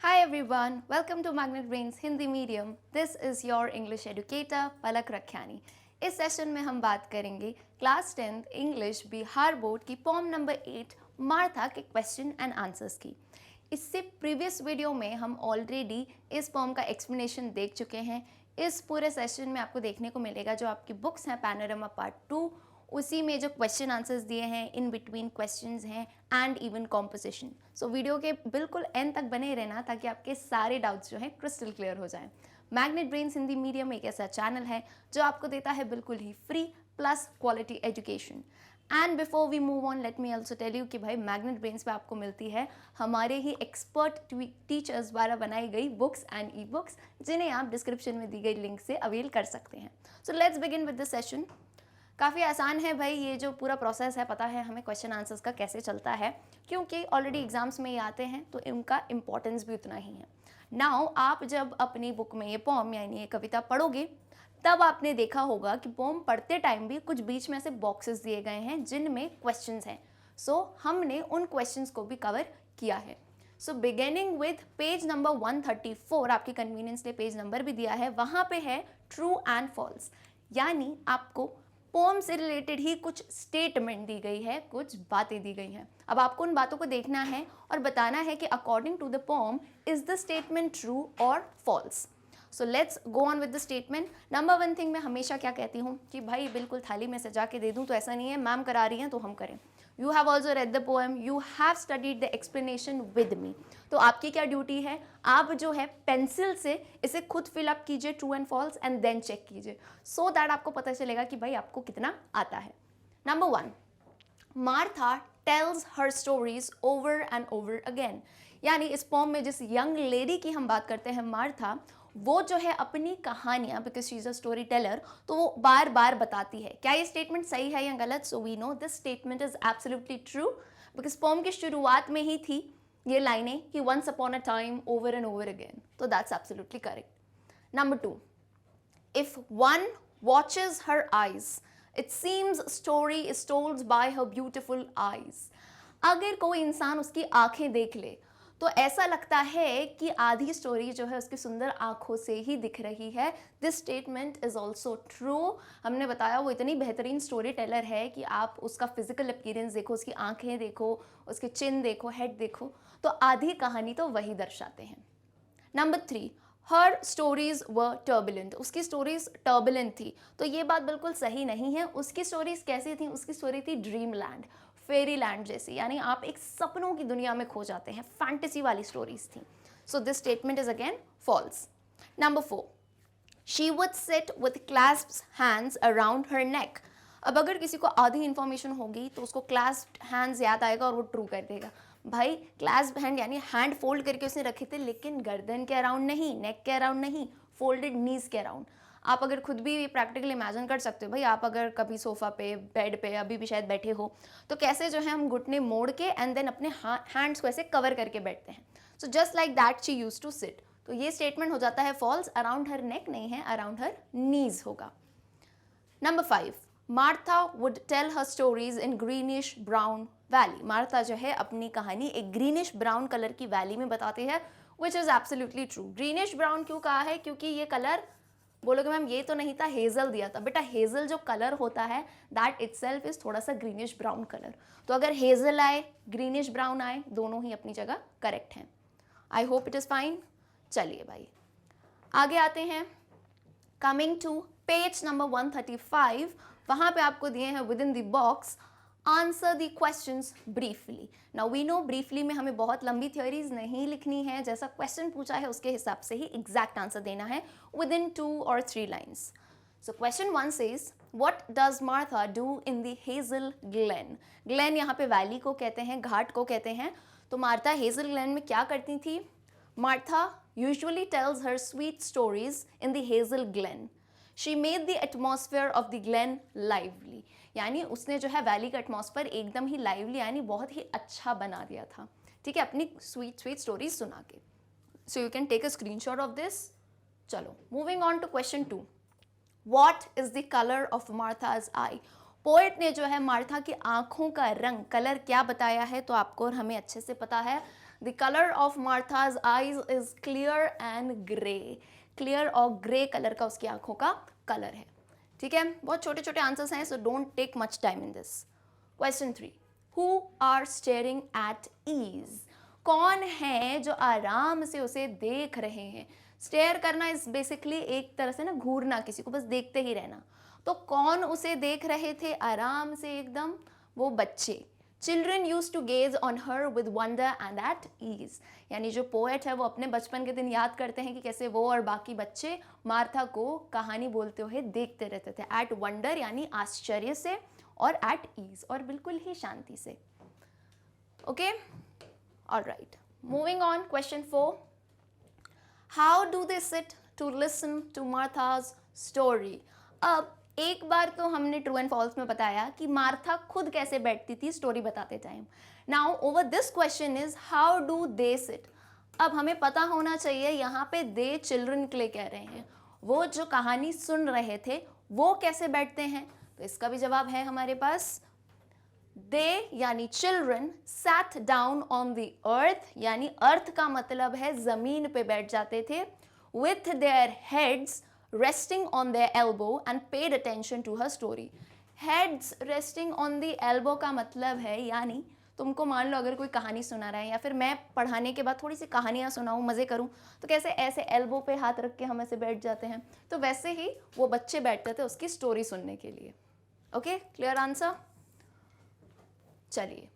Hi everyone, welcome to Magnet Brains Hindi Medium. This is your English educator Palak Rakhyani. इस session में हम बात करेंगे class 10th English Bihar board की form number 8 Martha के question and answers की। इससे प्रीवियस वीडियो में हम ऑलरेडी इस फॉर्म का एक्सप्लेनेशन देख चुके हैं। इस पूरे सेशन में आपको देखने को मिलेगा जो आपकी बुक्स हैं पैनोरमा पार्ट 2, उसी में जो क्वेश्चन आंसर्स दिए हैं, इन बिटवीन क्वेश्चंस हैं and even composition. So video के बिल्कुल एंड तक बने रहना ताकि आपके सारे डाउट्स जो हैं क्रिस्टल क्लियर हो जाएं। मैग्नेट ब्रेन्स हिंदी मीडियम एक ऐसा चैनल है जो आपको देता है बिल्कुल ही free plus quality education. And before we move on let me also tell you कि भाई मैग्नेट ब्रेन्स पे आपको मिलती है हमारे ही एक्सपर्ट टीचर्स द्वारा बनाई गई बुक्स एंड ई बुक्स, जिन्हें आप डिस्क्रिप्शन में दी गई लिंक से अवेल कर सकते हैं। So let's begin with the session. काफ़ी आसान है भाई, ये जो पूरा प्रोसेस है पता है हमें क्वेश्चन आंसर्स का कैसे चलता है, क्योंकि ऑलरेडी एग्जाम्स में ये आते हैं तो इनका इम्पोर्टेंस भी उतना ही है। नाउ आप जब अपनी बुक में ये पोम यानी ये कविता पढ़ोगे तब आपने देखा होगा कि पोम पढ़ते टाइम भी कुछ बीच में ऐसे बॉक्सेस दिए गए हैं जिनमें क्वेश्चंस हैं। सो हमने उन क्वेश्चंस को भी कवर किया है। So beginning with page number 134, आपकी कन्वीनियंस लिए पेज नंबर भी दिया है, वहाँ पे है ट्रू एंड फॉल्स, यानी आपको पोम से रिलेटेड ही कुछ स्टेटमेंट दी गई है, कुछ बातें दी गई हैं। अब आपको उन बातों को देखना है और बताना है कि according to the poem is the statement true और false. So let's go on with the statement. Number one thing मैं हमेशा क्या कहती हूँ कि भाई बिल्कुल थाली में सजा के दे दूँ तो ऐसा नहीं है मैम करा रही हैं तो हम करें। You have also read the poem, you have studied the explanation with me. तो आपकी क्या ड्यूटी है, आप जो है पेंसिल से इसे खुद फिलअप कीजिए true and false and then check कीजिए, सो दैट आपको पता चलेगा कि भाई आपको कितना आता है। Number one, Martha tells her stories over and over again, यानी इस पोम में जिस यंग लेडी की हम बात करते हैं मार्था, वो जो है अपनी कहानियां, because she is a story teller, तो वो बार बार बताती है। क्या ये स्टेटमेंट सही है या गलत? So we know this statement is absolutely true, because poem की शुरुआत में ही थी ये लाइनें कि once upon a time over and over again, तो that's absolutely correct. Number two, if one watches her eyes, it seems story is told by her beautiful eyes. अगर कोई इंसान उसकी आंखें देख ले तो ऐसा लगता है कि आधी स्टोरी जो है उसकी सुंदर आंखों से ही दिख रही है। This statement is also true. हमने बताया वो इतनी बेहतरीन स्टोरी टेलर है कि आप उसका फिजिकल अपीयरेंस देखो, उसकी आंखें देखो, उसके चिन देखो, हेड देखो, तो आधी कहानी तो वही दर्शाते हैं। नंबर थ्री, हर स्टोरीज व टर्बुलेंट, उसकी स्टोरीज टर्बुलेंट थी, तो ये बात बिल्कुल सही नहीं है। उसकी स्टोरीज कैसी थी? उसकी स्टोरी थी ड्रीम लैंड, फेरी लैंड जैसी, यानी आप एक सपनों की दुनिया में खो जाते हैं, फैंटेसी वाली स्टोरीज थी। So this statement is again false. Number four, she would sit with clasped hands around her neck. अब अगर किसी को आधी इंफॉर्मेशन होगी तो उसको क्लैस्प्ड हैंड्स याद आएगा और वो ट्रू कर देगा। भाई क्लैस्प्ड हैंड यानी हैंड फोल्ड करके उसने रखे थे, लेकिन गर्दन के अराउंड नहीं, नेक के अराउंड नहीं, फोल्डेड नीज के अराउंड। आप अगर खुद भी प्रैक्टिकली इमेजिन कर सकते हो भाई, आप अगर कभी सोफा पे, बेड पे अभी भी शायद बैठे हो तो कैसे जो है हम घुटने मोड़ के एंड देन अपने हैंड्स को ऐसे कवर करके बैठते हैं। So just like that she use to sit. तो ये स्टेटमेंट हो जाता है फॉल्स। अराउंड हर नेक नहीं है, अराउंड हर नीज होगा। Number five, Martha would tell her stories in greenish brown valley. Martha जो है अपनी कहानी एक ग्रीनिश ब्राउन कलर की वैली में बताती है, which is absolutely true. Greenish brown क्यों कहा है? क्योंकि ये कलर, बोलोगे मैम ये तो नहीं था, हेजल दिया था। बेटा हेजल जो कलर होता है दैट इटसेल्फ इज थोड़ा सा ग्रीनिश ब्राउन कलर, तो अगर हेजल आए, ग्रीनिश ब्राउन आए, दोनों ही अपनी जगह करेक्ट हैं। आई होप इट इज फाइन। चलिए भाई आगे आते हैं। कमिंग टू पेज नंबर 135, वहां पे आपको दिए हैं within the box answer the questions briefly. Now we know briefly में हमें बहुत लंबी थ्योरीज नहीं लिखनी है, जैसा क्वेश्चन पूछा है उसके हिसाब से ही एग्जैक्ट आंसर देना है with in 2 or 3 lines. So question 1 says, what does Martha do in the hazel Glenn. Glenn यहाँ पे वैली को कहते हैं, घाट को कहते हैं। तो मार्था हेजल ग्लेन में क्या करती थी? Martha usually tells her sweet stories in the hazel glen. She made the atmosphere of the glen lively. यानी उसने जो है वैली का एटमॉस्फेयर एकदम ही लाइवली यानी बहुत ही अच्छा बना दिया था, ठीक है, अपनी स्वीट स्वीट स्टोरीज सुना के। So you can take a screenshot of this. चलो moving on to question 2, what is the colour of Martha's eye. Poet ने जो है मार्था की आंखों का रंग, कलर क्या बताया है? तो आपको और हमें अच्छे से पता है, the colour of मार्थाज eyes is clear and grey. Clear और ग्रे कलर का उसकी आंखों का कलर है. ठीक है, बहुत छोटे छोटे आंसर्स हैं, so don't take much time in this. Question 3, who are staring at ease. कौन है जो आराम से उसे देख रहे हैं. स्टेयर करना इज बेसिकली एक तरह से ना घूरना, किसी को बस देखते ही रहना. तो कौन उसे देख रहे थे आराम से एकदम, वो बच्चे. Children use to gaze on her with wonder and at ease. यानी जो पोएट है वो अपने बचपन के दिन याद करते हैं कि कैसे वो और बाकी बच्चे मार्था को कहानी बोलते हुए देखते रहते थे. एट वंडर यानी आश्चर्य से, और एट ईज और बिल्कुल ही शांति से. Okay, alright, moving on. Question 4, how do they sit to listen to Martha's story. अब एक बार तो हमने ट्रू एंड फॉल्स में बताया कि मार्था खुद कैसे बैठती थी स्टोरी बताते time. Now over this question is how do they seat. अब हमें पता होना चाहिए यहाँ पे दे चिल्ड्रन के लिए कह रहे हैं, वो जो कहानी सुन रहे थे वो कैसे बैठते हैं. तो इसका भी जवाब है हमारे पास. दे यानी children sat down on the earth, यानी अर्थ का मतलब है जमीन पे बैठ जाते थे. With their heads resting on their elbow and paid attention to her story. Heads resting on the elbow का मतलब है, यानी तुमको मान लो अगर कोई कहानी सुना रहा है या फिर मैं पढ़ाने के बाद थोड़ी सी कहानियाँ सुनाऊँ, मज़े करूँ, तो कैसे ऐसे एल्बो पे हाथ रख के हम ऐसे बैठ जाते हैं, तो वैसे ही वो बच्चे बैठते थे उसकी स्टोरी सुनने के लिए. Okay, clear answer. चलिए,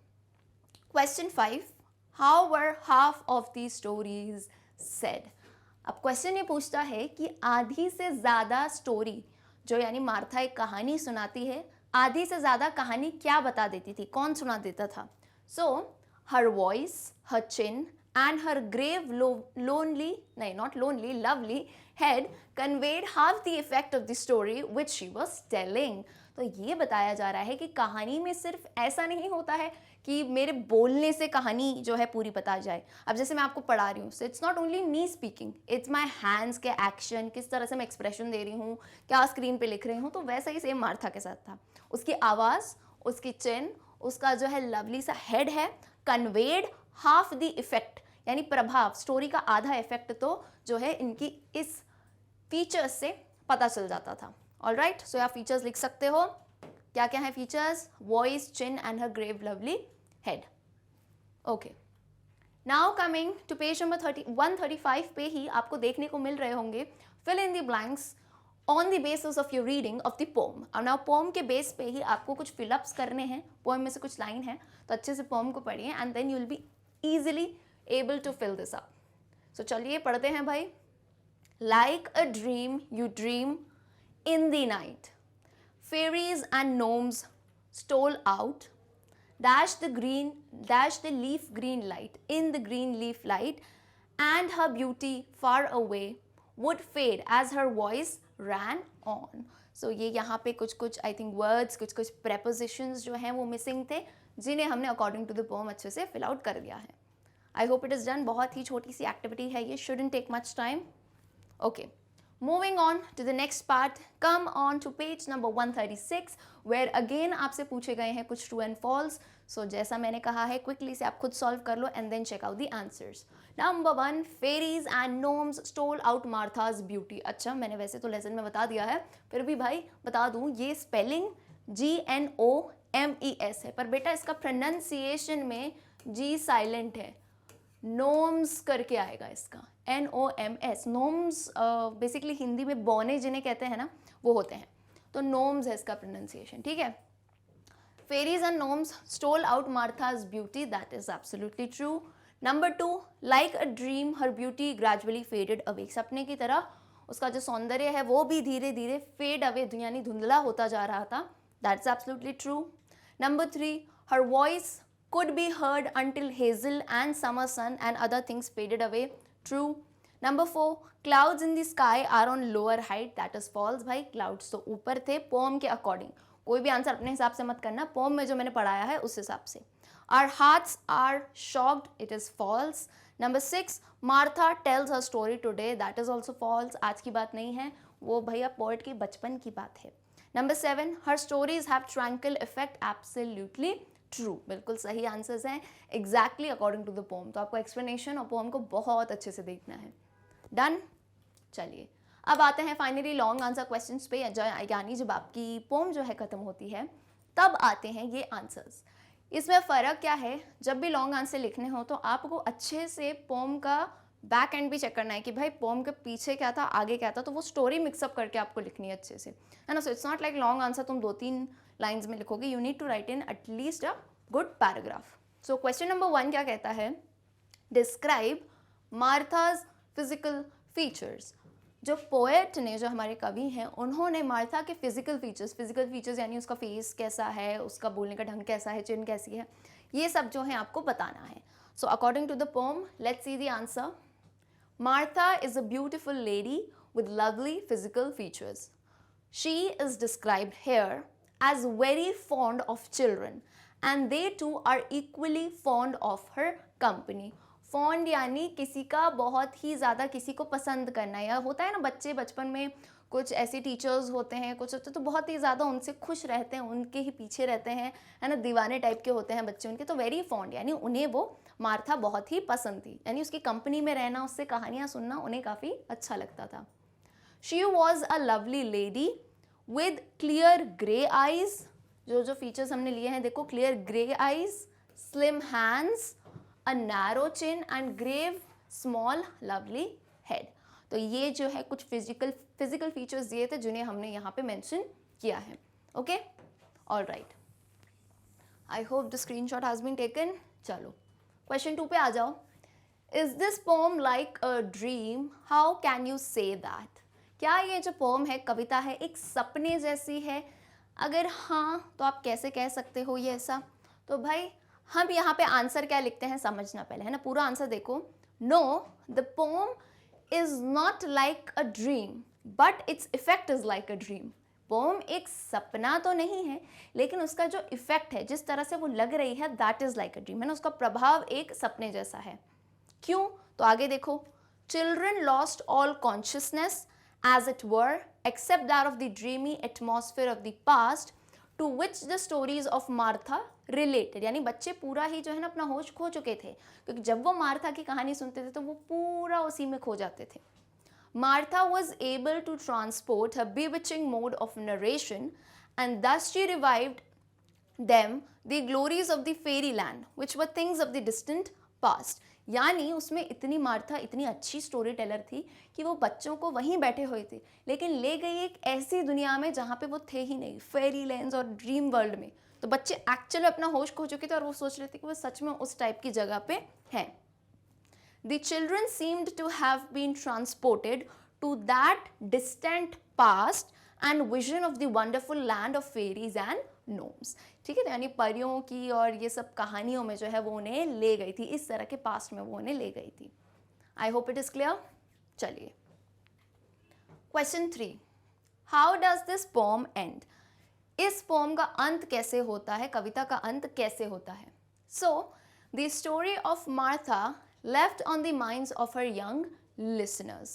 question 5, how were half of the stories said. अब क्वेश्चन ये पूछता है कि आधी से ज़्यादा स्टोरी जो यानी मार्था एक कहानी सुनाती है, आधी से ज़्यादा कहानी क्या बता देती थी, कौन सुना देता था. So her voice, her chin and her grave lonely, नहीं not lonely, lovely head conveyed half the effect of the story which she was telling. तो ये बताया जा रहा है कि कहानी में सिर्फ ऐसा नहीं होता है कि मेरे बोलने से कहानी जो है पूरी बता जाए. अब जैसे मैं आपको पढ़ा रही हूँ, सो it's not only me speaking, it's my hands के एक्शन, किस तरह से मैं एक्सप्रेशन दे रही हूँ, क्या स्क्रीन पे लिख रही हूँ. तो वैसा ही सेम मार्था के साथ था. उसकी आवाज़, उसकी चिन, उसका जो है लवली सा हेड है, कन्वेड हाफ द इफेक्ट यानी प्रभाव, स्टोरी का आधा इफेक्ट तो जो है इनकी इस फीचर्स से पता चल जाता था. ऑलराइट, सो आप फीचर्स लिख सकते हो. क्या क्या है features? Voice, chin and her grave lovely head. Okay, now coming to page number 135 पे ही आपको देखने को मिल रहे होंगे fill in the blanks on the basis of your reading of the poem. अब नाउ पोम के बेस पे ही आपको कुछ फिलअप्स करने हैं. पोम में से कुछ लाइन है, तो अच्छे से पोम को पढ़िए and then you will be easily able to fill this up. So चलिए पढ़ते हैं भाई. Like a dream you dream in the night, fairies and gnomes stole out, dashed the leaf green light in the green leaf light, and her beauty far away would fade as her voice ran on. So ये यहाँ पे कुछ कुछ I think words, कुछ कुछ prepositions जो हैं वो missing थे, जिन्हें हमने according to the poem अच्छे से fill out कर दिया है. I hope it is done. बहुत ही छोटी सी activity है ये, shouldn't take much time. Okay. Moving on to the next part, come on to page number 136 where again आपसे पूछे गए हैं कुछ true and false. So जैसा मैंने कहा है quickly से आप खुद solve कर लो and then check out the answers. Number 1, fairies and gnomes stole out Martha's beauty. अच्छा, मैंने वैसे तो लेसन में बता दिया है, फिर भी भाई बता दूँ, ये स्पेलिंग GNOMES है, पर बेटा इसका प्रोनाउंसिएशन में G साइलेंट है, नोम्स करके आएगा इसका, NOMS. नोम्स बेसिकली हिंदी में बौने जिन्हें कहते हैं ना, वो होते हैं, तो नोम्स है इसका प्रोनाउंसिएशन. ठीक है. Fairies and gnomes stole out Martha's beauty, that is absolutely true. Number 2, like a dream her beauty gradually faded away. सपने की तरह उसका जो सौंदर्य है वो भी धीरे धीरे फेड अवे यानी धुंधला होता जा रहा था. That's absolutely true. Number 3, her voice could be heard until hazel and summer sun and other things faded away. True. Number 4, clouds in the sky are on lower height. That is false. भाई clouds तो ऊपर थे poem के according. कोई भी answer अपने हिसाब से मत करना, poem में जो मैंने पढ़ाया है उस हिसाब से. Our hearts are shocked. It is false. Number 6, Martha tells her story today. That is also false. आज की बात नहीं है, वो भैया poet की बचपन की बात है. Number 7, her stories have tranquil effect. Absolutely true, बिल्कुल सही आंसर्स हैं, exactly according to the poem. तो आपको एक्सप्लेनेशन और पोम को बहुत अच्छे से देखना है। डन। चलिए अब आते हैं फाइनली लॉन्ग आंसर क्वेश्चंस पे, यानी जब आपकी पोम जो है ख़त्म होती है तब आते हैं ये आंसर्स। इसमें फ़र्क क्या है, जब भी लॉन्ग आंसर लिखने हो तो आपको अच्छे से पोम का बैक एंड भी चेक करना है कि भाई पोम के पीछे क्या था, आगे क्या था, तो वो स्टोरी मिक्सअप करके आपको लिखनी है अच्छे से, है ना। So it's not like long answer तुम 2-3 लाइन्स में लिखोगे, you need to write in at least a good paragraph. So question number 1 क्या कहता है, डिस्क्राइब मार्थाज फिजिकल फीचर्स। जो पोएट ने, जो हमारे कवि हैं, उन्होंने मार्था के फिजिकल फीचर्स यानी उसका फेस कैसा है, उसका बोलने का ढंग कैसा है, चिन कैसी है, ये सब जो है आपको बताना है। So according to the poem, let's see the answer. Martha is a beautiful lady with lovely physical features. She is described here as very fond of children and they too are equally fond of her company. Fond यानी किसी का बहुत ही ज़्यादा किसी को पसंद करना, या होता है ना बच्चे बचपन में कुछ ऐसे टीचर्स होते हैं, कुछ होते तो बहुत ही ज़्यादा उनसे खुश रहते हैं, उनके ही पीछे रहते हैं, है ना, दीवाने टाइप के होते हैं बच्चे उनके। तो वेरी फॉन्ड यानी उन्हें वो मार्था बहुत ही पसंद थी, यानी उसकी कंपनी में रहना, उससे कहानियाँ सुनना उन्हें काफ़ी अच्छा लगता था। She was a lovely lady with clear grey eyes. जो फीचर्स हमने लिए हैं देखो, clear grey eyes, slim hands, a narrow chin and grave small lovely head. तो ये जो है कुछ फिजिकल फीचर्स दिए थे जिन्हें हमने यहाँ पे मेंशन किया है। Okay, all right, I hope the screenshot has been taken. चलो क्वेश्चन 2 पे आ जाओ। Is this poem like a dream, how can you say that. क्या ये जो पोम है, कविता है, एक सपने जैसी है? अगर हाँ तो आप कैसे कह सकते हो ये ऐसा? तो भाई हम यहाँ पे आंसर क्या लिखते हैं समझना पहले, है ना। पूरा आंसर देखो। No, the poem is not like a dream but its effect is like a dream. Poem एक सपना तो नहीं है, लेकिन उसका जो इफेक्ट है, जिस तरह से वो लग रही है, that is like a dream, है ना। उसका प्रभाव एक सपने जैसा है। क्यों? तो आगे देखो। Children lost all consciousness as it were except that of the dreamy atmosphere of the past to which the stories of Martha related. यानी बच्चे पूरा ही जो है ना अपना होश खो चुके थे, क्योंकि जब वो मार्था की कहानी सुनते थे तो वो पूरा उसी में खो जाते थे। Martha was able to transport her bewitching mode of narration and thus she revived them the glories of the fairyland which were things of the distant past. यानी उसमें इतनी मार्था इतनी अच्छी स्टोरी टेलर थी कि वो बच्चों को वहीं बैठे हुए थे, लेकिन ले गई एक ऐसी दुनिया में जहाँ पे वो थे ही नहीं, फेरी लैंड्स और ड्रीम वर्ल्ड में। तो बच्चे एक्चुअली अपना होश खो चुके थे और वो सोच रहे थे कि वो सच में उस टाइप की जगह पे हैं। The children seemed to have been transported to that distant past and vision of the wonderful land of fairies and gnomes. ठीक है, तो यानी परियों की और ये सब कहानियों में जो है वो उन्हें ले गई थी, इस तरह के पास्ट में वो उन्हें ले गई थी। I hope it is clear. चलिए question 3, how does this poem end. इस पोम का अंत कैसे होता है, कविता का अंत कैसे होता है। So the story of Martha left on the minds of her young listeners.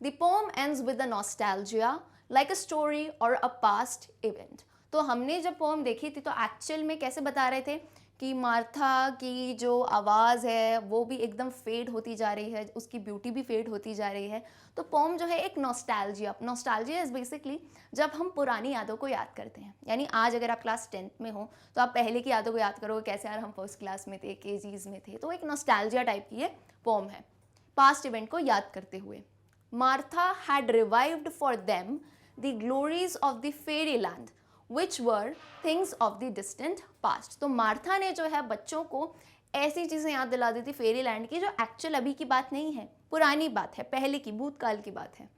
The poem ends with a nostalgia like a story or a past event. तो हमने जब पोम देखी थी तो एक्चुअल में कैसे बता रहे थे कि मार्था की जो आवाज़ है वो भी एकदम फेड होती जा रही है, उसकी ब्यूटी भी फेड होती जा रही है। तो पोम जो है एक नॉस्टैल्जिया इज़ बेसिकली जब हम पुरानी यादों को याद करते हैं। यानी आज अगर आप क्लास 10th में हो तो आप पहले की यादों को याद करोगे, कैसे यार हम फर्स्ट क्लास में थे, केजीज में थे। तो एक नॉस्टैल्जिया टाइप की ये पोम है, पास्ट इवेंट को याद करते हुए। Martha had revived for them the glories of the fairy land which were things of the distant past. तो मार्था ने जो है बच्चों को ऐसी चीज़ें याद दिला दी थी फेरी लैंड की जो एक्चुअल अभी की बात नहीं है, पुरानी बात है, पहले की भूतकाल की बात है।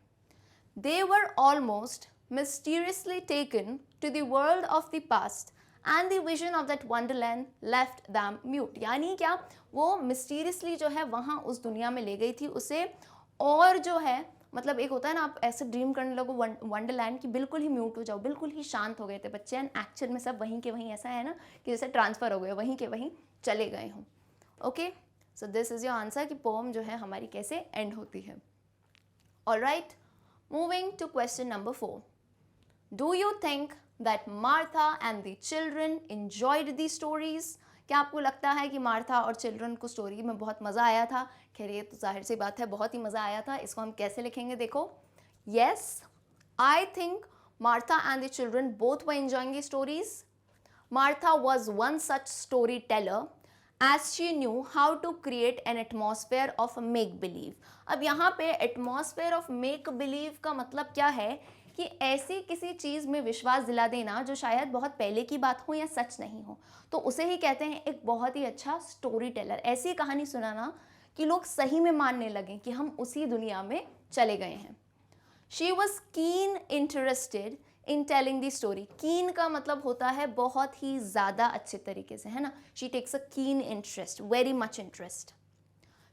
They were almost mysteriously taken to the world of the past and the vision of that wonderland left them mute. यानी क्या, वो mysteriously जो है वहाँ उस दुनिया में ले गई थी उसे, और जो है मतलब एक होता है ना आप ऐसे ड्रीम करने लगो वंडरलैंड की, बिल्कुल ही म्यूट हो जाओ, बिल्कुल ही शांत हो गए थे बच्चे, एंड एक्चुअल में सब वहीं के वहीं ऐसा है ना कि जैसे ट्रांसफ़र हो गए, वहीं के वहीं चले गए हों। Okay, so this is your answer कि पोम जो है हमारी कैसे एंड होती है। Alright, moving to question number 4, do you think that Martha and the children enjoyed the stories. क्या आपको लगता है कि मार्था और चिल्ड्रन को स्टोरी में बहुत मज़ा आया था? खैर ये तो जाहिर सी बात है, बहुत ही मज़ा आया था. इसको हम कैसे लिखेंगे देखो. Yes, I think Martha and the children both were enjoying the stories. Martha was one such storyteller as she knew how to create an atmosphere of make believe. अब यहाँ पे atmosphere of make believe का मतलब क्या है कि ऐसी किसी चीज़ में विश्वास दिला देना जो शायद बहुत पहले की बात हो या सच नहीं हो, तो उसे ही कहते हैं एक बहुत ही अच्छा स्टोरी टेलर. ऐसी कहानी सुनाना कि लोग सही में मानने लगें कि हम उसी दुनिया में चले गए हैं. She was keen interested in telling the story. Keen का मतलब होता है बहुत ही ज़्यादा अच्छे तरीके से, है ना. She takes a keen interest, very much interest.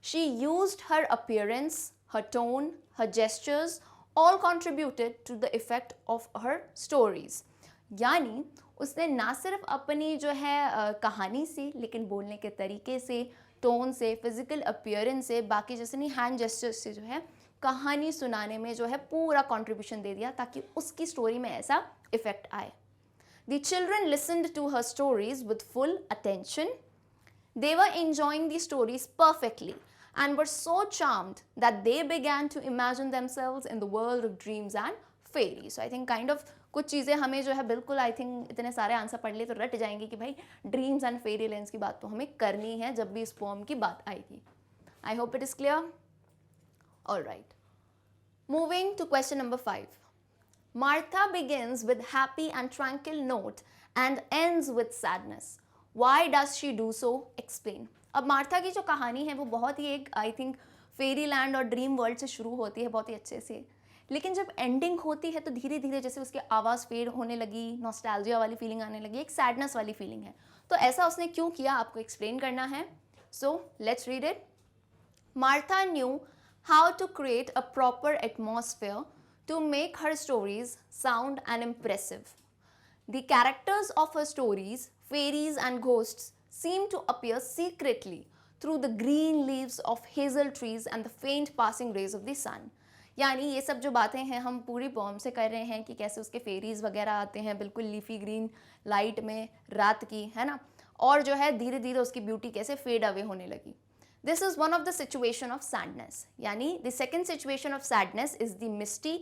She used her appearance, her tone, her gestures, all contributed to the effect of her stories. यानी उसने ना सिर्फ अपनी जो है कहानी से, लेकिन बोलने के तरीके से, टोन से, फिजिकल अपीयरेंस से, बाकी जैसे नहीं हैंड जेस्चर्स से जो है कहानी सुनाने में जो है पूरा कंट्रीब्यूशन दे दिया ताकि उसकी स्टोरी में ऐसा इफेक्ट आए. The children listened to her stories with full attention. They were enjoying the stories perfectly and were so charmed that they began to imagine themselves in the world of dreams and fairies. So I think kind of कुछ चीज़ें हमें जो है बिल्कुल I think इतने सारे answer पढ़ लिए तो रट जाएंगे कि भाई ड्रीम्स एंड फेरी लैंड्स की बात तो हमें करनी है जब भी इस पोएम की बात आएगी. आई hope it is clear. All right. Moving to question number 5. Martha begins with happy and tranquil note and ends with sadness. Why does she do so? Explain. अब मार्था की जो कहानी है वो बहुत ही एक आई थिंक फेरी लैंड और dream world से शुरू होती है बहुत ही अच्छे से, लेकिन जब एंडिंग होती है तो धीरे धीरे जैसे उसकी आवाज़ फेड होने लगी, नॉस्टैल्जिया वाली फीलिंग आने लगी, एक सैडनेस वाली फीलिंग है. तो ऐसा उसने क्यों किया आपको एक्सप्लेन करना है. So let's read it. Martha new how to create a proper atmosphere to make her stories sound and impressive. The characters of her stories, fairies and ghosts, seem to appear secretly through the green leaves of hazel trees and the faint passing rays of the sun. यानी ये सब जो बातें हैं हम पूरी pome से कर रहे हैं कि कैसे उसके फेरीज वगैरह आते हैं बिल्कुल लीफी ग्रीन लाइट में रात की, है ना, और जो है धीरे धीरे उसकी ब्यूटी कैसे फेड अवे होने लगी. This is one of the situation of sadness. यानी the second situation of sadness is the misty,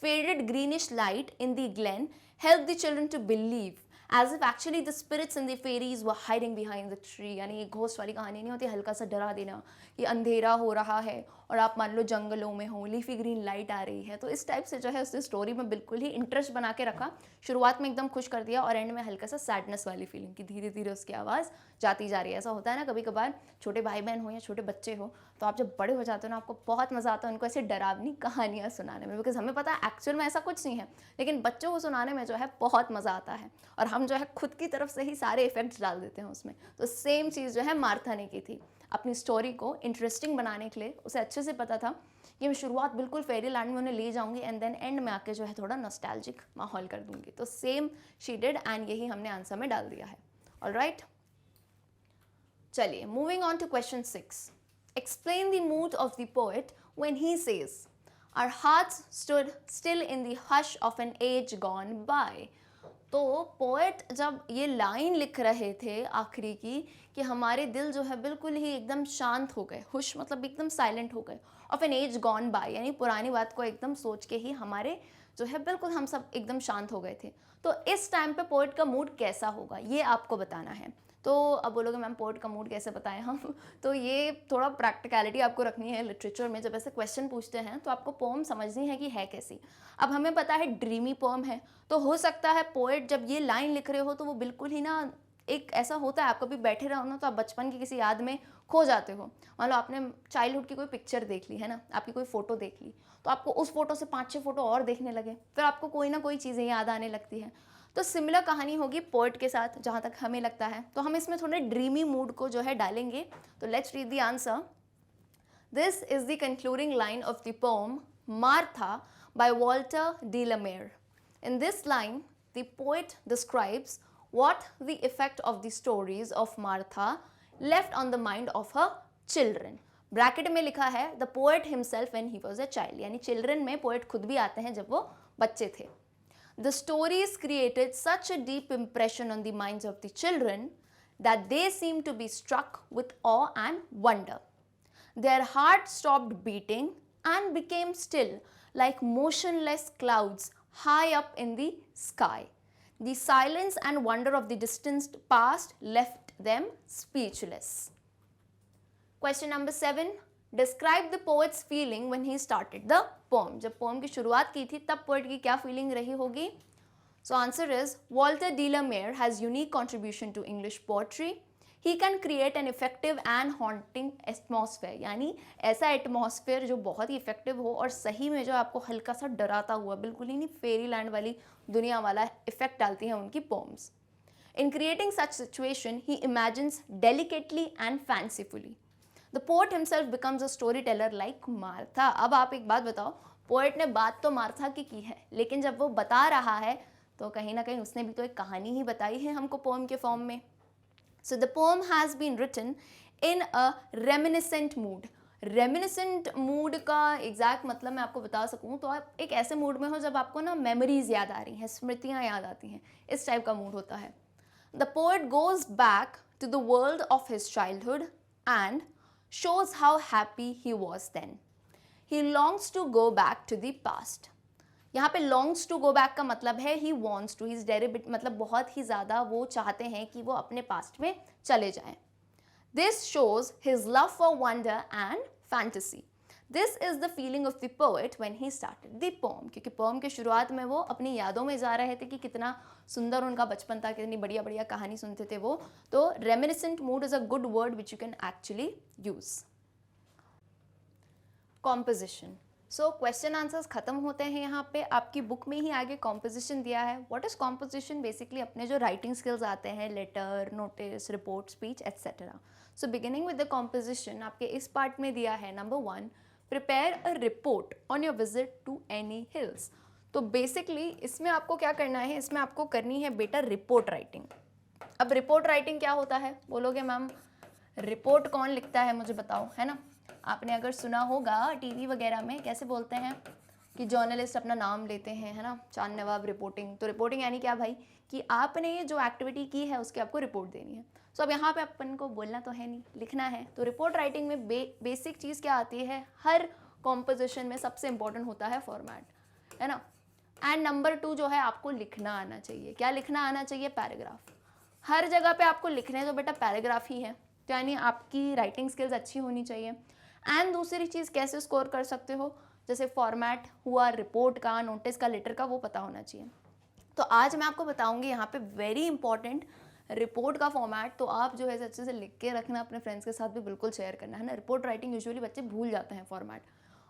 faded greenish light in the glen help the children to believe as if actually the spirits and the fairies were hiding behind the tree. यानी ये ghost वाली कहानी नहीं होती, हल्का सा डरा देना कि अंधेरा हो रहा है और आप मान लो जंगलों में हो, लीफी ग्रीन लाइट आ रही है. तो इस टाइप से जो है उसने स्टोरी में बिल्कुल ही इंटरेस्ट बना के रखा. शुरुआत में एकदम खुश कर दिया और एंड में हल्का सा सैडनेस वाली फीलिंग कि धीरे धीरे उसकी आवाज़ जाती जा रही है. ऐसा होता है ना कभी कभार, छोटे भाई बहन हो या छोटे बच्चे हो, तो आप जब बड़े हो जाते हो ना आपको बहुत मज़ा आता है उनको ऐसे डरावनी कहानियाँ सुनाने में, बिकॉज हमें पता है एक्चुअल में ऐसा कुछ नहीं है, लेकिन बच्चों को सुनाने में जो है बहुत मज़ा आता है और हम जो है खुद की तरफ से ही सारे इफेक्ट्स डाल देते हैं उसमें. तो सेम चीज़ जो है मार्था ने की थी अपनी स्टोरी को इंटरेस्टिंग बनाने के लिए. उसे अच्छे से पता था कि मैं शुरुआत बिल्कुल फेरी लैंड में उन्हें ले जाऊंगी एंड देन एंड में आके जो है थोड़ा नॉस्टैल्जिक माहौल कर दूंगी. तो सेम शी डिड एंड यही हमने आंसर में डाल दिया है. ऑलराइट, चलिए moving on to question 6. Explain the mood of the poet when he says our hearts stood still in the hush of an age gone by. तो poet जब ये लाइन लिख रहे थे आखिरी की कि हमारे दिल जो है बिल्कुल ही एकदम शांत हो गए, हुश मतलब एकदम साइलेंट हो गए, of an age gone by यानी पुरानी बात को एकदम सोच के ही हमारे जो है बिल्कुल हम सब एकदम शांत हो गए थे. तो इस टाइम पे पोएट का मूड कैसा होगा ये आपको बताना है. तो अब बोलोगे मैम पोएट का मूड कैसे बताएं हम तो ये थोड़ा प्रैक्टिकलिटी आपको रखनी है. लिटरेचर में जब ऐसे क्वेश्चन पूछते हैं तो आपको पोम समझनी है कि है कैसी. अब हमें पता है ड्रीमी पोम है, तो हो सकता है पोएट जब ये लाइन लिख रहे हो तो वो बिल्कुल ही ना एक ऐसा होता है आप कभी बैठे रहो ना तो आप बचपन की किसी याद में खो जाते हो. मान लो आपने चाइल्डहुड की कोई पिक्चर देख ली है ना, आपकी कोई फ़ोटो देख ली, तो आपको उस फोटो से 5-6 फोटो और देखने लगे, फिर आपको कोई ना कोई चीज़ें याद आने लगती हैं. तो सिमिलर कहानी होगी पोएट के साथ जहाँ तक हमें लगता है. तो हम इसमें थोड़े ड्रीमी मूड को जो है डालेंगे. तो let's read the answer. This is the concluding line of the pome Martha by Walter de la Mare. In this line, the poet describes what the effect of the stories of Martha left on the mind of her children. Bracket में लिखा है the poet himself when he was a child, यानी children में poet खुद भी आते हैं जब वो बच्चे थे. The stories created such a deep impression on the minds of the children that they seemed to be struck with awe and wonder. Their hearts stopped beating and became still, like motionless clouds high up in the sky. The silence and wonder of the distant past left them speechless. Question number 7. Describe the poet's feeling when he started the poem. जब poem की शुरुआत की थी तब poet की क्या feeling रही होगी? So answer is Walter de la Mare has unique contribution to English poetry. He can create an effective and haunting atmosphere. यानी ऐसा atmosphere जो बहुत ही effective हो और सही में जो आपको हल्का सा डराता हुआ, बिल्कुल ही नहीं फेरी लैंड वाली दुनिया वाला effect डालती हैं उनकी poems. In creating such situation, he imagines delicately and fancifully. The poet himself becomes a storyteller like Martha. अब आप एक बात बताओ, पोएट ने बात तो मार्था की है, लेकिन जब वो बता रहा है तो कहीं ना कहीं उसने भी तो एक कहानी ही बताई है हमको पोएम के फॉर्म में. So the poem has been written in a reminiscent mood. Reminiscent mood का एग्जैक्ट मतलब मैं आपको बता सकूँ तो आप एक ऐसे मूड में हो जब आपको ना मेमोरीज याद आ रही हैं, स्मृतियाँ याद आती हैं, इस टाइप का मूड होता है. The poet goes back to the world of his childhood and shows how happy he was then. He longs to go back to the past. यहाँ पे longs to go back का मतलब है he wants to, he's derivative मतलब बहुत ही ज़्यादा वो चाहते हैं कि वो अपने past में चले जाएं. This shows his love for wonder and fantasy. This is the feeling of the poet when he started the poem. क्योंकि poem के शुरुआत में वो अपनी यादों में जा रहे थे कि कितना सुंदर उनका बचपन था, कितनी बढ़िया बढ़िया कहानी सुनते थे वो. तो reminiscent mood is a good word which you can actually use. Composition. So question answers खत्म होते हैं यहाँ पे. आपकी बुक में ही आगे composition दिया है. What is composition? Basically अपने जो writing skills आते हैं, letter, notice, report, speech, etc. So beginning with the composition, आपके इस part में दिया है number 1, prepare a report on your visit to any hills. तो basically इसमें आपको क्या करना है, इसमें आपको करनी है बेटा report writing. अब report writing क्या होता है? बोलोगे मैम report कौन लिखता है मुझे बताओ, है ना. आपने अगर सुना होगा टीवी वगैरह में कैसे बोलते हैं कि जर्नलिस्ट अपना नाम लेते हैं, है ना, चांद नवाब रिपोर्टिंग. तो रिपोर्टिंग यानी क्या भाई कि आपने जो एक्टिविटी की है उसकी आपको रिपोर्ट देनी है. सो अब यहाँ पे अपन को बोलना तो है नहीं, लिखना है. तो रिपोर्ट राइटिंग में बेसिक चीज़ क्या आती है, हर कॉम्पोजिशन में सबसे इंपॉर्टेंट होता है फॉर्मेट, है ना. एंड नंबर 2 जो है आपको लिखना आना चाहिए. क्या लिखना आना चाहिए? पैराग्राफ. हर जगह पे आपको लिखने तो बेटा पैराग्राफ ही है, तो यानी आपकी राइटिंग स्किल्स अच्छी होनी चाहिए. एंड दूसरी चीज़ कैसे स्कोर कर सकते हो, जैसे फॉर्मेट हुआ रिपोर्ट का, नोटिस का, लेटर का, वो पता होना चाहिए. तो आज मैं आपको बताऊंगी यहाँ पे वेरी इंपॉर्टेंट रिपोर्ट का फॉर्मेट. तो आप जो है अच्छे से लिख के रखना, अपने फ्रेंड्स के साथ भी बिल्कुल शेयर करना, है ना. रिपोर्ट राइटिंग यूजुअली बच्चे भूल जाते हैं फॉर्मेट.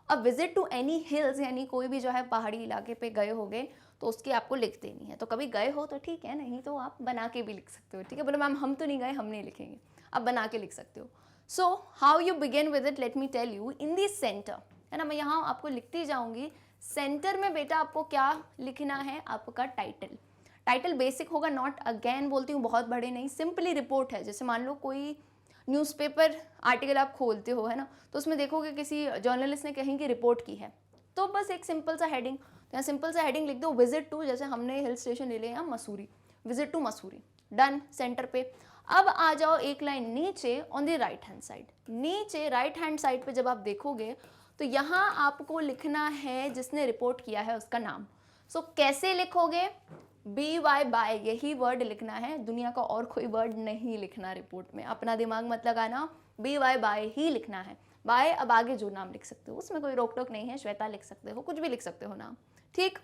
अब विजिट टू एनी हिल्स यानी कोई भी जो है पहाड़ी इलाके पे गए होगे तो उसकी आपको लिख देनी है. तो कभी गए हो तो ठीक है, नहीं तो आप बना के भी लिख सकते हो. ठीक है, बोलो मैम हम तो नहीं गए, हम नहीं लिखेंगे, आप बना के लिख सकते हो. So how you begin with it, let me tell you. In the centre, है ना, मैं यहाँ आपको लिखती जाऊँगी. सेंटर में बेटा आपको क्या लिखना है, आपका टाइटल. टाइटल बेसिक होगा, नॉट अगेन बोलती हूँ बहुत बड़े नहीं, सिंपली रिपोर्ट है. जैसे मान लो कोई न्यूज़पेपर आर्टिकल आप खोलते हो, है ना, तो उसमें देखोगे किसी जर्नलिस्ट ने कहीं की रिपोर्ट की है, तो बस एक सिंपल सा हेडिंग, तो यहाँ सिंपल सा हेडिंग लिख दो विजिट टू. जैसे हमने हिल स्टेशन ले लिया Mussoorie, visit to Mussoorie, done, centre पे. अब आ जाओ एक लाइन नीचे on the right hand side. नीचे राइट हैंड साइड पे जब आप देखोगे तो यहाँ आपको लिखना है जिसने रिपोर्ट किया है उसका नाम. सो कैसे लिखोगे, BY बाय, यही वर्ड लिखना है, दुनिया का और कोई वर्ड नहीं लिखना रिपोर्ट में. अपना दिमाग मत लगाना, BY बाय ही लिखना है. बाय अब आगे जो नाम लिख सकते हो, उसमें कोई रोक टोक नहीं है. श्वेता लिख सकते हो, कुछ भी लिख सकते हो नाम. ठीक,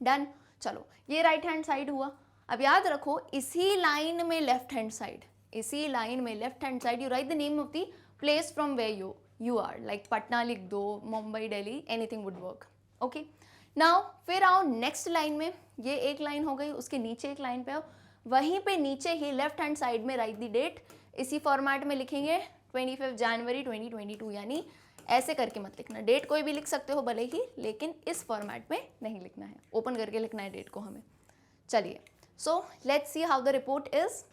डन. चलो ये राइट हैंड साइड हुआ. अब याद रखो इसी लाइन में लेफ्ट हैंड साइड, इसी लाइन में left hand side you write the name of the place from where you are. Like Patna लिख दो, Mumbai, Delhi, anything would work. Okay, now फिर आओ नेक्स्ट लाइन में. ये एक लाइन हो गई, उसके नीचे एक लाइन पे आओ, वहीं पे नीचे ही लेफ्ट हैंड साइड में राइट द डेट. इसी फॉर्मेट में लिखेंगे 25 जनवरी 2022. यानी ऐसे करके मत लिखना, डेट कोई भी लिख सकते हो भले ही, लेकिन इस फॉर्मेट में नहीं लिखना है, ओपन करके लिखना है डेट को हमें. चलिए, so let's see how the report is.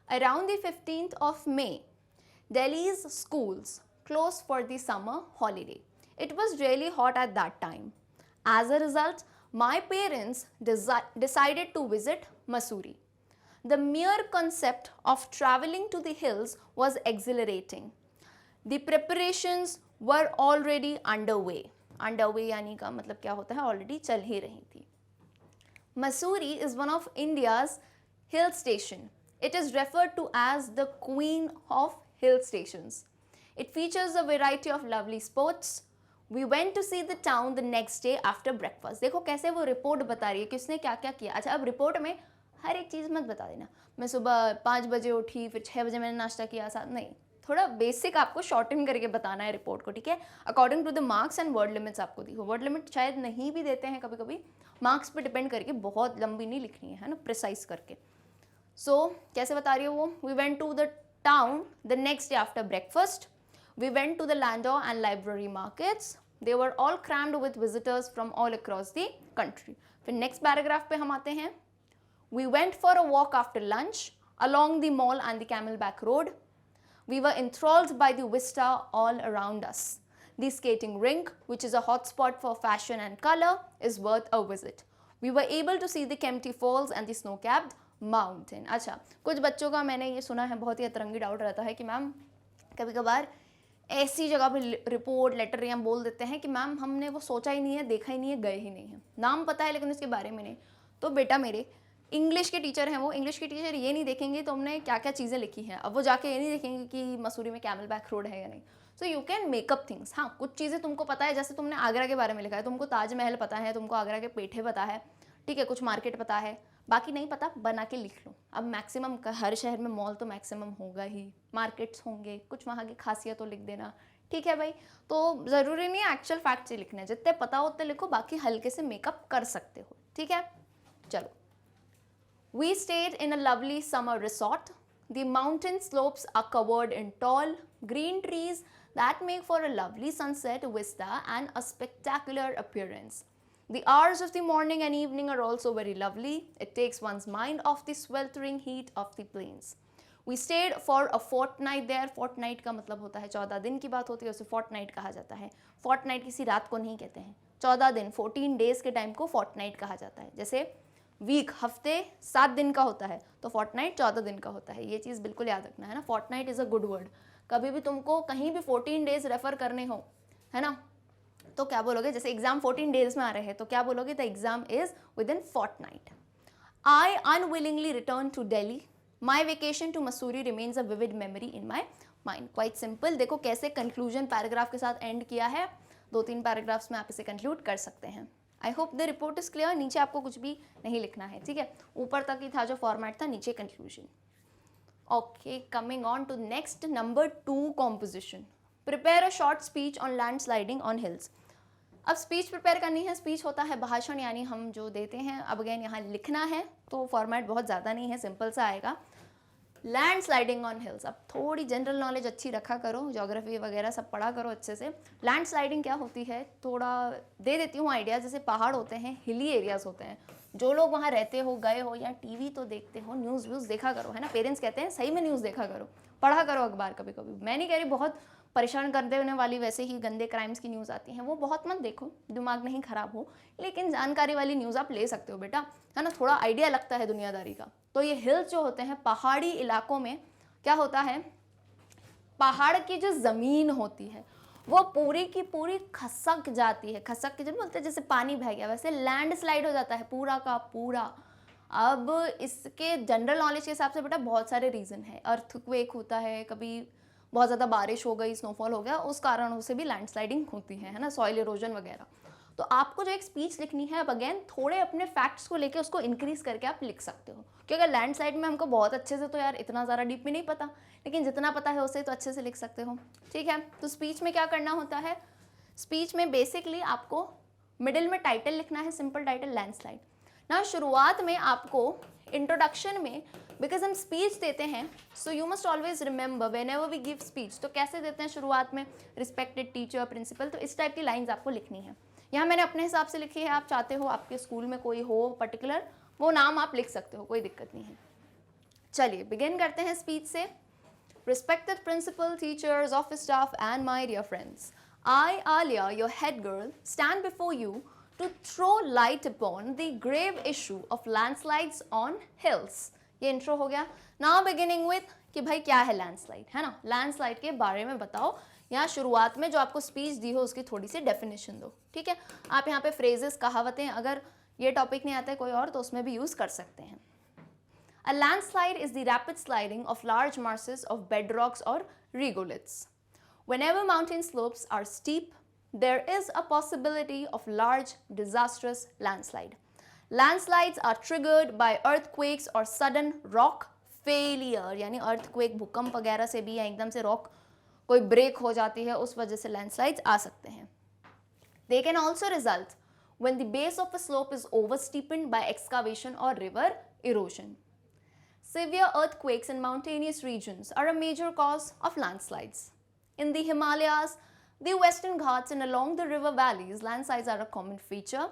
Around the 15th of May, Delhi's schools closed for the summer holiday. It was really hot at that time. As a result, my parents decided to visit Mussoorie. The mere concept of traveling to the hills was exhilarating. The preparations were already underway. Underway यानी का मतलब क्या होता है, already चल ही रही थी. Mussoorie is one of India's hill station. It is referred to as the Queen of Hill Stations. It features a variety of lovely spots. We went to see the town the next day after breakfast. देखो कैसे वो report बता रही है कि उसने क्या क्या किया. अच्छा, अब रिपोर्ट में हर एक चीज़ मत बता देना. मैं सुबह 5 बजे उठी, फिर 6 बजे मैंने नाश्ता किया, साथ नहीं. थोड़ा बेसिक आपको शॉर्टन करके बताना है रिपोर्ट को, ठीक है. According to the marks and word limits आपको दी हो. वर्ड लिमिट शायद नहीं भी देते हैं कभी कभी, मार्क्स पे डिपेंड करके. बहुत लंबी नहीं लिखनी है ना, प्रिसाइज करके. सो कैसे बता रही हो वो. We went to the town the next day after breakfast. We went to the Landour and library markets. They were all crammed with visitors from all across the country. फिर नेक्स्ट पैराग्राफ पे हम आते हैं. We went for a walk after lunch along the mall and the Camelback Road. We were enthralled by the vista all around us. The skating rink, which is a hotspot for fashion and color, is worth a visit. We were able to see the Kempty Falls and the snow-capped mountain. अच्छा, कुछ बच्चों का मैंने ये सुना है, बहुत ही अतरंगी डाउट रहता है कि मैम कभी कभार ऐसी जगह पे रिपोर्ट लेटर या बोल देते हैं कि मैम हमने वो सोचा ही नहीं है, देखा ही नहीं है, गए ही नहीं है. नाम पता है लेकिन उसके बारे में नहीं. तो बेटा मेरे इंग्लिश के टीचर हैं, वो इंग्लिश के टीचर ये नहीं देखेंगे तो हमने क्या क्या चीज़ें लिखी हैं. अब वो जाके ये नहीं देखेंगे कि मसूरी में कैमल बैक रोड है या नहीं. सो यू कैन मेकअप थिंग्स. हाँ, कुछ चीज़ें तुमको पता है, जैसे तुमने आगरा के बारे में लिखा है, तुमको ताजमहल पता है, तुमको आगरा के पेठे पता है, ठीक है, कुछ मार्केट पता है, बाकी नहीं पता, बना के लिख लो. अब मैक्सिमम हर शहर में मॉल तो मैक्सिमम होगा ही, मार्केट्स होंगे, कुछ वहाँ की खासियत तो लिख देना, ठीक है भाई. तो ज़रूरी नहीं है एक्चुअल फैक्ट से लिखना है, जितने पता हो उतने लिखो, बाकी हल्के से मेकअप कर सकते हो, ठीक है. चलो. We stayed in a lovely summer resort. The mountain slopes are covered in tall, green trees that make for a lovely sunset vista and a spectacular appearance. The hours of the morning and evening are also very lovely. It takes one's mind off the sweltering heat of the plains. We stayed for a fortnight there. Fortnight का मतलब होता है 14 दिन की बात होती है, उसे fortnight कहा जाता है. Fortnight किसी रात को नहीं कहते हैं. 14 दिन 14 डेज के टाइम को fortnight कहा जाता है. जैसे वीक हफ्ते 7 दिन का होता है, तो फोर्टनाइट 14 दिन का होता है. ये चीज़ बिल्कुल याद रखना है ना. Fortnight is a good word. कभी भी तुमको कहीं भी 14 डेज रेफर करने हो, है ना, तो क्या बोलोगे. जैसे एग्जाम 14 डेज में आ रहे हैं तो क्या बोलोगे, the exam is within fortnight. I unwillingly return to Delhi. My vacation to Mussoorie remains a vivid memory in my mind. Quite simple. देखो कैसे कंक्लूजन पैराग्राफ के साथ एंड किया है. 2-3 पैराग्राफ्स में आप इसे कंक्लूड कर सकते हैं. आई hope the report is clear. नीचे आपको कुछ भी नहीं लिखना है, ठीक है. ऊपर तक ही था जो फॉर्मेट था, नीचे conclusion. Okay, coming on to next, number 2 composition. Prepare a short speech on land sliding on hills. अब स्पीच प्रिपेयर करनी है. स्पीच होता है भाषण, यानी हम जो देते हैं. अब अगेन यहाँ लिखना है, तो फॉर्मेट बहुत ज़्यादा नहीं है, सिंपल सा आएगा. Land sliding on hills. अब थोड़ी जनरल नॉलेज अच्छी रखा करो, ज्योग्राफी वगैरह सब पढ़ा करो अच्छे से. लैंड स्लाइडिंग क्या होती है थोड़ा दे देती हूँ आइडिया. जैसे पहाड़ होते हैं, हिली एरियाज होते हैं, जो लोग वहाँ रहते हो, गए हो, या टीवी तो देखते हो, न्यूज़ व्यूज़ देखा करो, है ना. पेरेंट्स कहते हैं सही में न्यूज़ देखा करो, पढ़ा करो अखबार कभी कभी. मैं नहीं कह रही बहुत परेशान कर देने वाली वैसे ही गंदे क्राइम्स की न्यूज़ आती हैं, वो बहुत मत देखो, दिमाग नहीं ख़राब हो, लेकिन जानकारी वाली न्यूज़ आप ले सकते हो बेटा, है ना. थोड़ा आइडिया लगता है दुनियादारी का. तो ये हिल्स जो होते हैं, पहाड़ी इलाकों में क्या होता है, पहाड़ की जो ज़मीन होती है वो पूरी की पूरी खसक जाती है. खसक के जो बोलते हैं जैसे पानी बह गया, वैसे लैंड स्लाइड हो जाता है पूरा का पूरा. अब इसके जनरल नॉलेज के हिसाब से बेटा बहुत सारे रीज़न है. अर्थक्वेक होता है, कभी बहुत ज़्यादा बारिश हो गई, स्नोफॉल हो गया, उस कारणों से भी लैंडस्लाइडिंग होती है ना, सॉइल इरोजन वगैरह. तो आपको जो एक स्पीच लिखनी है, अब अगेन थोड़े अपने फैक्ट्स को लेके उसको इंक्रीज करके आप लिख सकते हो. क्योंकि अगर लैंडस्लाइड में हमको बहुत अच्छे से तो यार इतना ज़्यादा डीप में नहीं पता, लेकिन जितना पता है उससे तो अच्छे से लिख सकते हो, ठीक है. तो स्पीच में क्या करना होता है, स्पीच में बेसिकली आपको मिडिल में टाइटल लिखना है, सिंपल टाइटल लैंडस्लाइड ना. शुरुआत में आपको इंट्रोडक्शन में, बिकॉज हम स्पीच देते हैं, so you must always remember whenever we give speech, तो कैसे देते हैं शुरुआत में, रिस्पेक्टेड टीचर, प्रिंसिपल, तो इस टाइप की लाइन्स आपको लिखनी है. यहाँ मैंने अपने हिसाब से लिखी है, आप चाहते हो आपके स्कूल में कोई हो पर्टिकुलर, वो नाम आप लिख सकते हो, कोई दिक्कत नहीं है. चलिए बिगिन करते हैं स्पीच से. Respected principal, teachers, office staff and my dear friends, I, Alia, your head girl, stand before you to throw light upon the grave issue of landslides on hills. ये इंट्रो हो गया. Now beginning with कि भाई क्या है landslide, है ना. Landslide के बारे में बताओ. यहाँ शुरुआत में जो आपको स्पीच दी हो उसकी थोड़ी सी डेफिनेशन दो, ठीक है. आप यहाँ पे फ्रेजेस, कहावतें, अगर ये टॉपिक नहीं आता है कोई और तो उसमें भी यूज कर सकते हैं. A landslide is the rapid sliding of large masses of bedrocks or regoliths. Whenever mountain slopes are steep, there is a possibility of large disastrous landslide. Landslides are triggered by earthquakes or sudden rock failure, यानी earthquake, भूकंप वगैरह से भी, या एकदम से rock कोई break हो जाती है, उस वजह से landslides आ सकते हैं. They can also result when the base of a slope is oversteepened by excavation or river erosion. Severe earthquakes in mountainous regions are a major cause of landslides. In the Himalayas, the Western Ghats and along the river valleys, landslides are a common feature.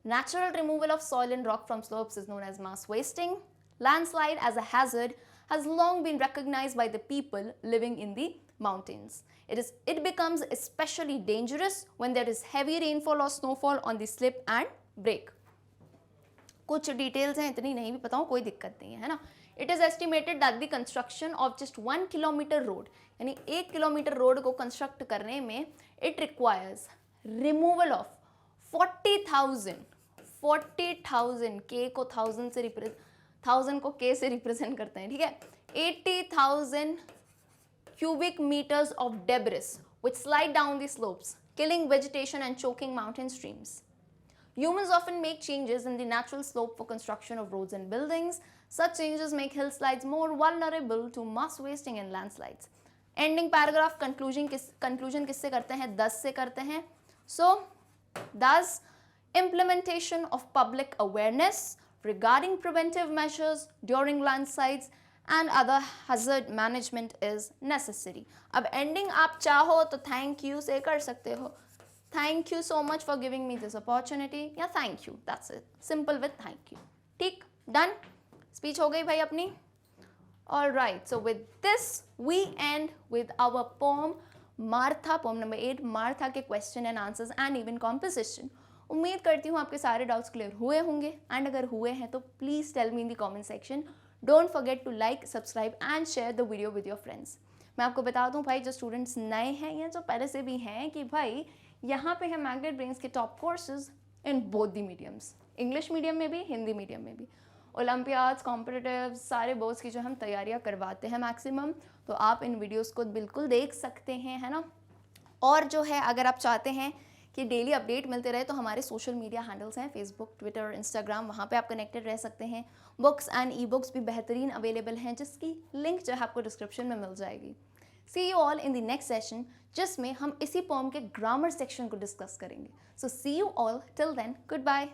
Natural removal of soil and rock from slopes is known as mass wasting. Landslide as a hazard has long been recognized by the people living in the mountains. It becomes especially dangerous when there is heavy rainfall or snowfall on the slip and break. कुछ details हैं, इतनी नहीं भी पता हो, कोई दिक्कत नहीं है ना. It is estimated that the construction of just 1 kilometer road, यानी 1 किलोमीटर रोड को कंस्ट्रक्ट करने में it requires removal of 40,000 K को 1000 से 1000 को K से रिप्रेजेंट करते हैं, ठीक है. 80,000 cubic meters of debris which slide down the slopes, killing vegetation and choking mountain streams. Humans often make changes in the natural slope for construction of roads and buildings. Such changes make hillsides more vulnerable to mass wasting and landslides. Ending paragraph conclusion किससे करते हैं? Thus से करते हैं. So, thus implementation of public awareness regarding preventive measures during landslides and other hazard management is necessary. अब ending आप चाहो तो thank you से कर सकते हो. Thank you so much for giving me this opportunity. Yeah, thank you. That's it. Simple with thank you. ठीक, done. Speech हो गई भाई अपनी. All right. So with this, we end with our poem Martha, poem number 8, Martha के question and answers and even composition. उम्मीद करती हूँ आपके सारे doubts clear हुए होंगे. And अगर हुए हैं तो please tell me in the comment section. Don't forget to like, subscribe and share the video with your friends. मैं आपको बता दूँ भाई, जो स्टूडेंट्स नए हैं या जो पहले से भी हैं, कि भाई यहाँ पे है मैग्नेट ब्रेन्स के top courses in both the mediums, English medium में भी, हिंदी मीडियम में भी. ओलंपियाड्स, कॉम्पिटिटिव, सारे बोर्ड्स की जो हम तैयारियाँ करवाते हैं मैक्सिमम, तो आप इन वीडियोस को बिल्कुल देख सकते हैं, है ना. और जो है, अगर आप चाहते हैं कि डेली अपडेट मिलते रहे तो हमारे सोशल मीडिया हैंडल्स हैं, फेसबुक, ट्विटर, इंस्टाग्राम, वहाँ पे आप कनेक्टेड रह सकते हैं. बुक्स एंड ई बुक्स भी बेहतरीन अवेलेबल हैं, जिसकी लिंक जो है आपको डिस्क्रिप्शन में मिल जाएगी. See you all in the next session, जिसमें हम इसी पोम के ग्रामर सेक्शन को डिस्कस करेंगे. So see you all till then. Goodbye.